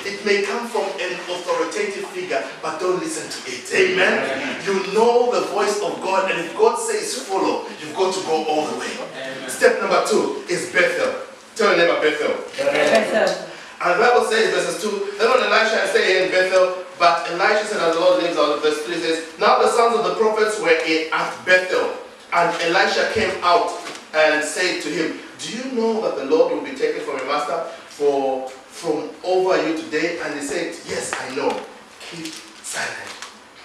It may come from an authoritative figure, but don't listen to it. Amen? You know the voice of God, and if God says follow, you've got to go all the way. Step number 2 is Bethel. Tell your neighbor Bethel. Bethel. And the Bible says, verses 2, then when Elisha had stayed in Bethel, but Elisha said, as the Lord lives, out of verse 3 says, now the sons of the prophets were at Bethel, and Elisha came out and said to him, do you know that the Lord will be taken from your master from over you today? And he said, yes, I know. Keep silent.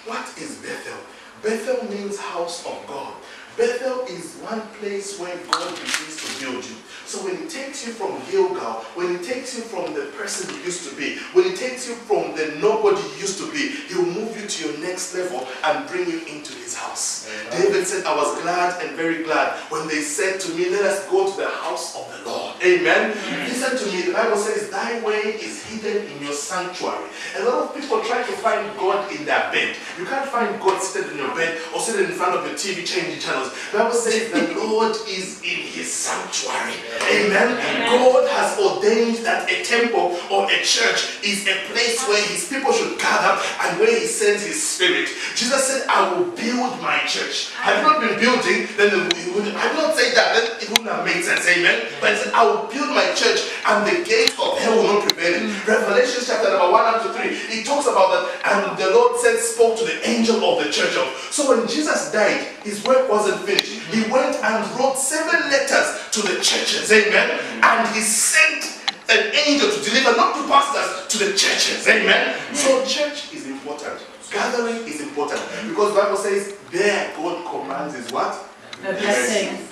What is Bethel? Bethel means house of God. Bethel is one place where God begins to build you. So when he takes you from Gilgal, when he takes you from the person you used to be, when he takes you from the nobody you used to be, he'll move you to your next level and bring you into his house. David said, I was glad and very glad when they said to me, let us go to the house of the Lord. Amen. Listen to me. The Bible says, thy way is hidden in your sanctuary. A lot of people try to find God in their bed. You can't find God seated in your bed or seated in front of your TV changing channels. The Bible says the Lord is in his sanctuary. Amen. God has ordained that a temple or a church is a place where his people should gather and where he sends his spirit. Jesus said, I will build my church. Have you not been building? Then I will not say that. Then it wouldn't have made sense. Amen. But he said, I will build my church and the gates of hell will not prevail it. Revelation chapter number 1 up to 3. He talks about that, and the Lord spoke to the angel of the church. So when Jesus died, his work wasn't finished. He went and wrote 7 letters to the churches. Amen. And he sent an angel to deliver, not to pastors, to the churches. Amen. So church is important. Gathering is important. Because the Bible says, there God commands is what? A blessing.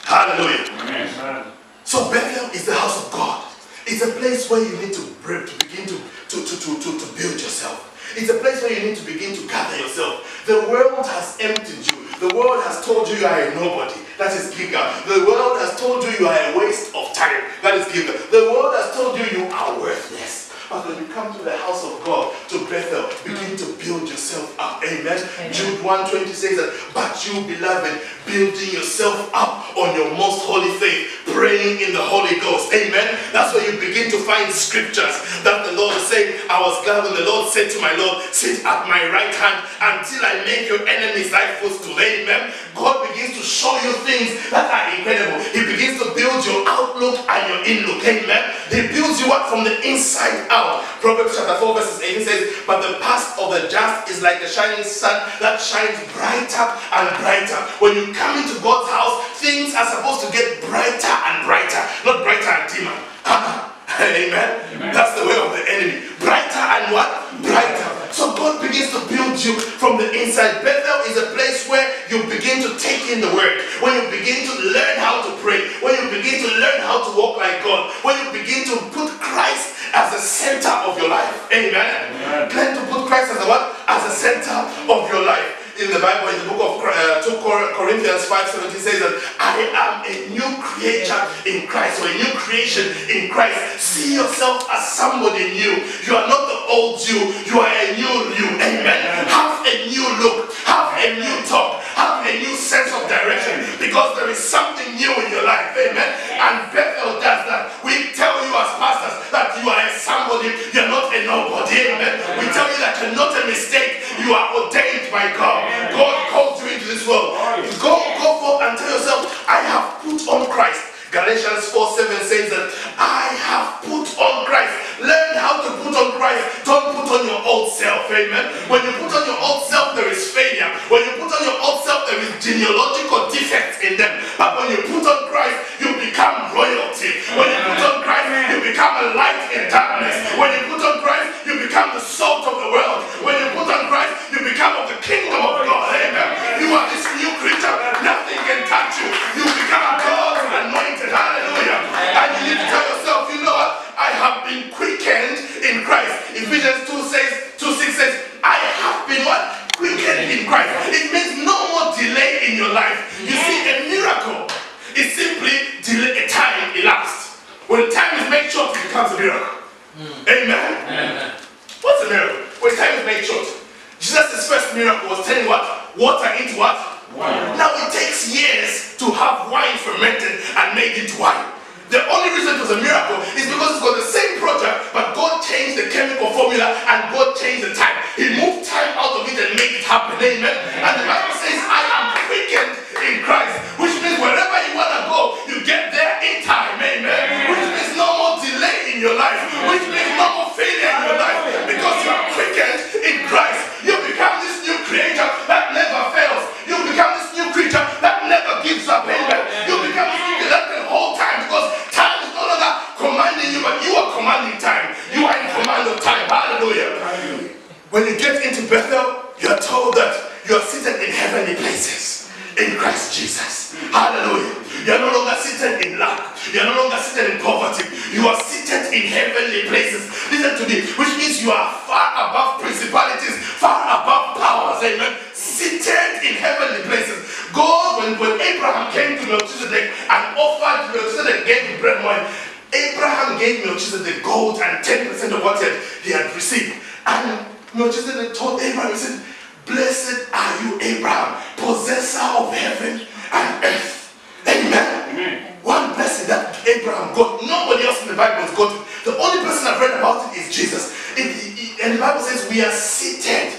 Hallelujah. Amen. So Bethel is the house of God. It's a place where you need to begin to build yourself. It's a place where you need to begin to gather yourself. The world has emptied you. The world has told you you are a nobody. That is Gilgal. The world has told you you are a waste of time. That is Gilgal. The world has told you you are worthless. But when you come to the house of God, to Bethel, begin to build yourself up. Amen. Jude 1:20 says that, but you, beloved, building yourself up on your most holy faith, praying in the Holy Ghost. Amen. That's where you begin to find scriptures that the Lord is saying, I was glad when the Lord said to my Lord, sit at my right hand until I make your enemies thy footstool. Amen. God begins to show you things that are incredible. He begins to build your outlook and your inlook. Amen. He builds you up from the inside out. Proverbs chapter 4 verses 18 says, but the path of the just is like a shining sun that shines brighter and brighter. When you come into God's house, things are supposed to get brighter and brighter, not brighter and dimmer. Amen. That's the way of the enemy. Brighter and what? Brighter. So God begins to build you from the inside. Bethel is a place where you begin to take in the word, when you begin to learn how to pray, when you begin to learn how to walk like God, when you begin to put Christ as the center of your life. Amen. Learn to put Christ as the what? As the center of your life. In the Bible, in the book of 2 Corinthians 5:17 says that I am a new creature in Christ, or a new creation in Christ. See yourself as somebody new. You are not the old you. You are a new you. Amen. Have a new look. Have a new talk. Have a new sense of direction, because there is something new in your life. Amen. And Bethel does that. We tell you as pastors that you are a somebody. You are not a nobody. Amen. We tell you that you're not a mistake. You are ordained by God. God called you into this world. Go forth and tell yourself, I have put on Christ. Galatians 4:7 says that I have put on Christ. Learn how to put on Christ. Don't put on your old self. Amen. When you put on your old self, there is failure. When you put on your old self, there is genealogical defects in them. But when you put on Christ, you become royalty. When you put on Christ, you become a light in darkness. When you put on Christ, you become the salt of the world. When you put on Christ, you become of the kingdom of God. Amen. You are this new creature. Nothing can touch you. You become God's anointed. Hallelujah. And you need to tell yourself, you know what? I have been quickened in Christ. Ephesians 2:6 says, I have been what? Quickened in Christ. It means no more delay in your life. You see, a miracle is simply delay, a time elapsed. When time is made short, it becomes a miracle. Amen. What's a miracle? When time is made short. Jesus' first miracle was turning what? Water into what? Wine. Now it takes years to have wine fermented and made into wine. The only reason it was a miracle is because it's got the same product, but God and God changed the time. He moved time out of it and made it happen. Amen. And the Bible says, I am quickened in Christ, which means wherever you want to go, you get there in time. Amen. Which means no more delay in your life, which means no more failure in your life, because you are quickened in Christ. You become this new creature that never fails. You become this new creature that never gives up. Amen. You become this creature that can hold time, because time is no longer commanding you, but you are commanding time. You are in command of time. Hallelujah. When you get into Bethel, you are told that you are seated in heavenly places in Christ Jesus. Hallelujah. You are no longer seated in lack. You are no longer seated in poverty. You are seated in heavenly places. Listen to me. Which means you are far above principalities, far above powers. Amen. Seated in heavenly places. God, when Abraham came to Melchizedek and offered, Melchizedek gave him bread and wine. Abraham gave Melchizedek gold and 10% of what he had received. And Melchizedek told Abraham, he said, blessed are you, Abraham, possessor of heaven and earth. Amen. Amen. One blessing that Abraham got, nobody else in the Bible has got it. The only person I've read about it is Jesus. And the Bible says we are seated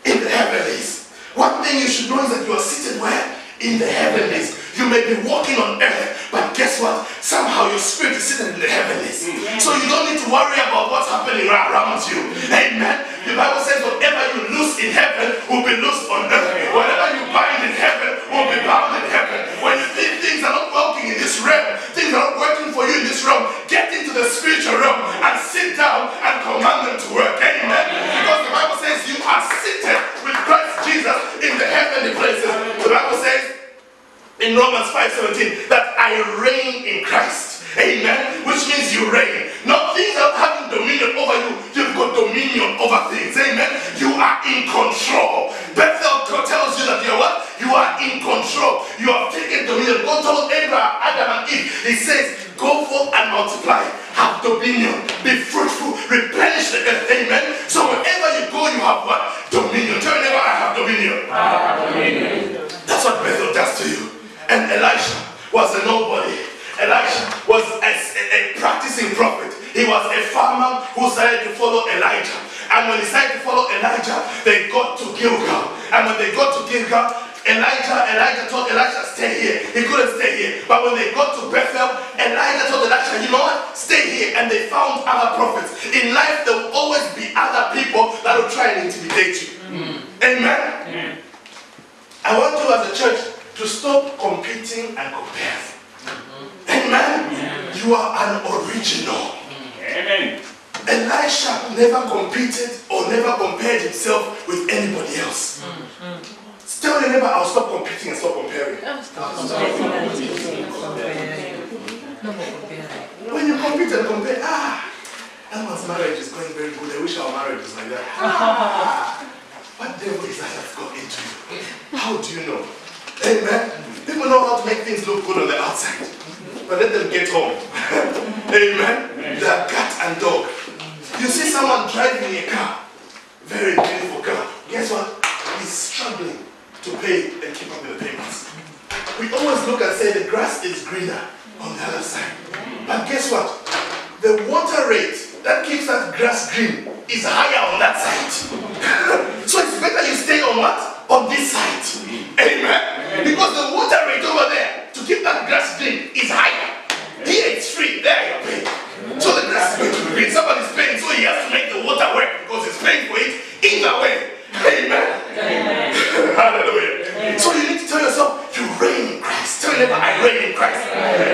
in the heavenlies. One thing you should know is that you are seated where? In the heavenlies. You may be walking on earth, but guess what? Somehow your spirit is sitting in the heavenlies. So you don't need to worry about what's happening around you. Amen. The Bible says whatever you loose in heaven will be loosed on earth. Whatever you bind in heaven will be bound in heaven. When you think things are not working in this realm, things are not working for you in this realm, get into the spiritual realm and sit down and command them to work. Amen. Because the Bible says you are seated with Christ Jesus in the heavenly places. The Bible says in Romans 5:17 that I reign in Christ. Amen. Which means you reign. Not things are having dominion over you. You've got dominion over things. Amen. You are in control. Bethel tells you that you are what? You are in control. You have taken dominion. God told Abraham, Adam and Eve, he says, go forth and multiply. Have dominion. Be fruitful. Replenish the earth. Amen. So wherever you go, you have what? Dominion. Tell me, I have dominion. I have dominion. That's what Bethel does to you. And Elisha was a nobody. Elisha was a practicing prophet. He was a farmer who started to follow Elijah. And when he started to follow Elijah, they got to Gilgal. And when they got to Gilgal, Elijah told Elisha, stay here. He couldn't stay here. But when they got to Bethel, Elijah told Elisha, you know what? Stay here. And they found other prophets. In life, there will always be other people that will try and intimidate you. Amen? I want you as a church to stop competing and comparing. Amen? You are an original. Amen. Elisha never competed or never compared himself with anybody else. Tell your neighbor, I'll stop competing and stop comparing. When you compete and compare, that man's marriage is going very good. I wish our marriage was like that. What devil is that that's got into you? How do you know? Amen. People know how to make things look good on the outside, but let them get home. Amen. They are cat and dog. You see someone driving a car, very beautiful car. Guess what? He's struggling to pay and keep up with the payments. We always look and say the grass is greener on the other side. But guess what? The water rate that keeps that grass green is higher on that side. So it's better you stay on what? On this side. Amen. Because the water rate over there to keep that grass green is higher. Here it's free. There you're paying. So the grass is going to be green. Somebody's paying, so he has to make the water work because he's paying for it either way. Amen. Hallelujah. So you need to tell yourself, you reign in Christ. Tell your neighbor, I reign in Christ.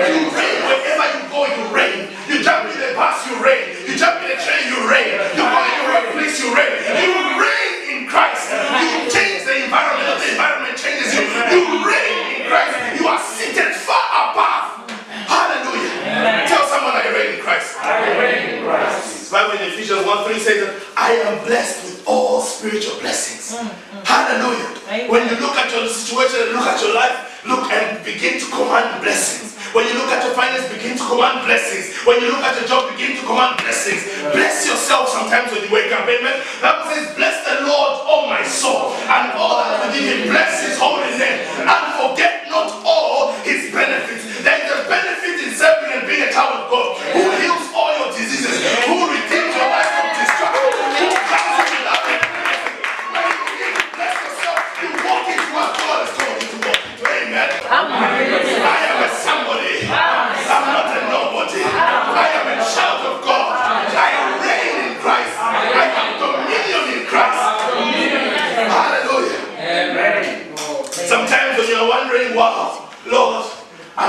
You reign wherever you go, you reign. You jump in the bus, you reign. You jump in the train, you reign. You go in your workplace, you reign. You reign in Christ. You change the environment, or the environment changes you. You reign in Christ. You are seated far above. Hallelujah. Tell someone, I reign in Christ. I reign in Christ. The Bible in Ephesians 1:3 says that I am blessed with all spiritual blessings. Hallelujah. When you look at your situation and look at your life, look and begin to command blessings. When you look at your finance, begin to command blessings. When you look at your job, begin to command blessings. Bless yourself sometimes when you wake up. Amen. The Bible says, bless the Lord, oh my soul, and all that within him. Bless his holy name, and forget not all his benefits. There is a benefit in serving and being a child of God, who heals all your diseases, who redeems your life from destruction, who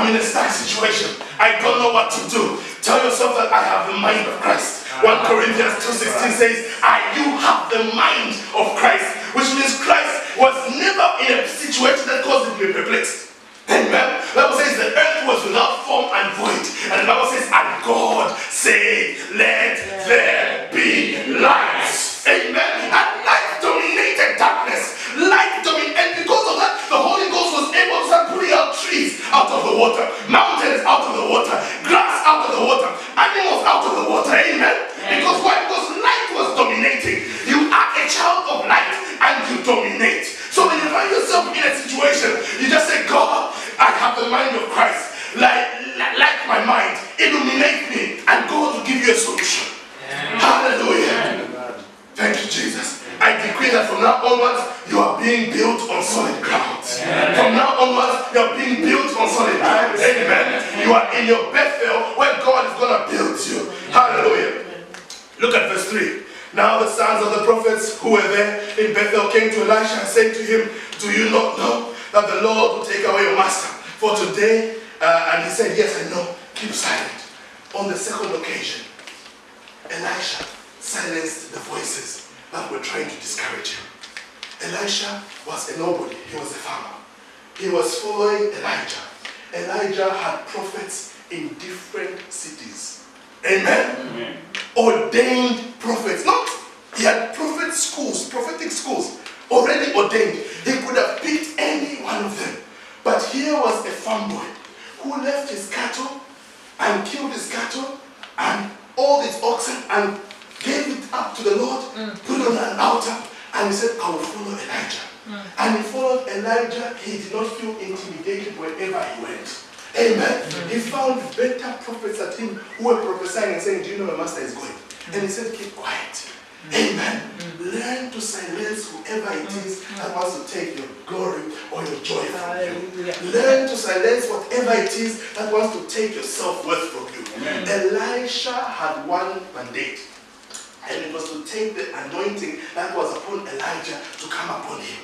I'm in a stuck situation. I don't know what to do. Tell yourself that I have the mind of Christ. 1 Corinthians 2:16 says, you have the mind of Christ. Which means Christ was never in a situation that caused him to be perplexed. Amen. The Bible says the earth was without form and void. And the Bible says, and God said, let there be light. Amen. And light dominated darkness. Light dominated. And because of that, the Holy Ghost was able to start pulling out trees out of the water, mountains out of the water, grass out of the water, animals out of the water. Amen. Because why? Because light was dominating. You are a child of light and you dominate. So when you find yourself in a situation, you just say, God, I have the mind of Christ. Like my mind, illuminate me, and God will give you a solution. Hallelujah. Thank you, Jesus. I decree that from now onwards, you are being built on solid ground. From now onwards, you are being built on solid ground. Amen. You are in your Bethel where God is going to build you. Hallelujah. Look at verse 3. Now the sons of the prophets who were there in Bethel came to Elisha and said to him, do you not know that the Lord will take away your master for today? And he said, yes, I know. Keep silent. On the second occasion, Elisha silenced the voices that were trying to discourage him. Elisha was a nobody. He was a farmer. He was following Elijah. Elijah had prophets in different cities. Amen? Amen. Ordained prophets. Not, he had prophet schools, prophetic schools, already ordained. He could have picked any one of them. But here was a farm boy who left his cattle and killed his cattle and all his oxen and gave it up to the Lord, put it on an altar, and he said, I will follow Elijah. And he followed Elijah. He did not feel intimidated wherever he went. Amen. He found better prophets at him who were prophesying and saying, do you know my master is going? And he said, keep quiet. Amen. Learn to silence whoever it is that wants to take your glory or your joy from you. Learn to silence whatever it is that wants to take your self-worth from you. Elisha had one mandate. And it was to take the anointing that was upon Elijah to come upon him.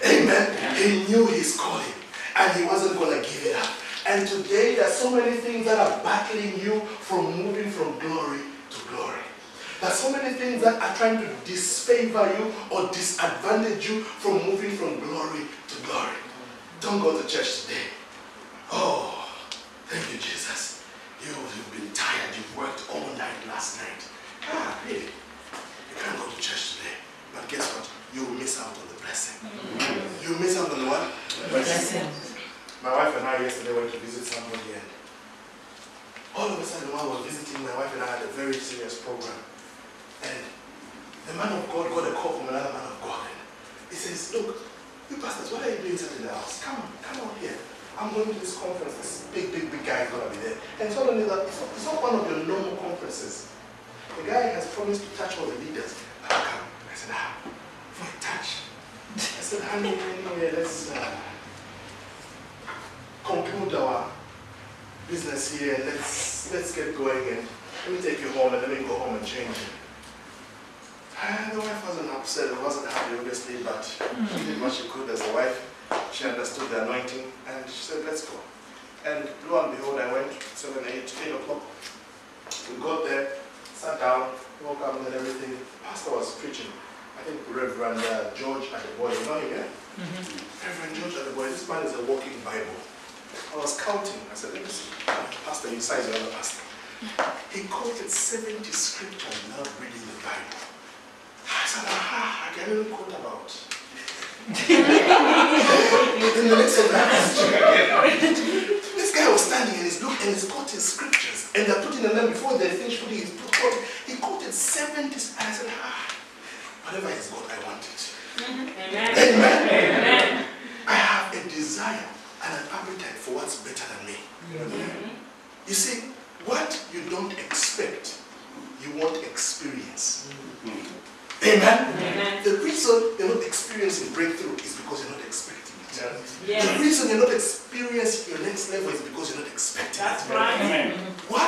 Amen. He knew his calling. And he wasn't going to give it up. And today there are so many things that are battling you from moving from glory to glory. There are so many things that are trying to disfavor you or disadvantage you from moving from glory to glory. Don't go to church today. Oh, thank you, Jesus. You've been tired. You've worked all night last night. Really? You can't go to church today. But guess what? You will miss out on the blessing. You will miss out on the what? Blessing. My wife and I yesterday went to visit somebody, and all of a sudden while I was visiting, my wife and I had a very serious program. And the man of God got a call from another man of God. And he says, look, you pastors, what are you doing in the house? Come on here. I'm going to this conference. This big guy is going to be there. And suddenly that it's not one of your normal conferences. The guy has promised to touch all the leaders. I'll come. I said, for a touch. I said, honey, let's conclude our business here. Let's get going, and let me take you home and let me go home and change it. The wife wasn't upset, wasn't happy obviously, but she did what she could as a wife. She understood the anointing and she said, let's go. And lo and behold, I went 7, 8 o'clock. We got there, sat down, woke up and everything. Pastor was preaching. I think Reverend George Adeboye, you know him, yeah? Reverend George Adeboye, this man is a walking Bible. I was counting. I said, let me see. Pastor, you size the other pastor. He quoted 70 scriptures without reading the Bible. I said, I can even quote about. In the next of that, this guy was standing and he's quoting scriptures. And they're putting them before they finish putting his book. He quoted 70. And I said, whatever he's got, I want it. Amen. Amen. Amen. I have a desire and an appetite for what's better than me. You see, what you don't expect, you won't experience. Amen? Amen. The reason you're not experiencing breakthrough is because you're not expecting it. Yes. The reason you're not experiencing your next level is because you're not expecting it. That's right. Amen. Why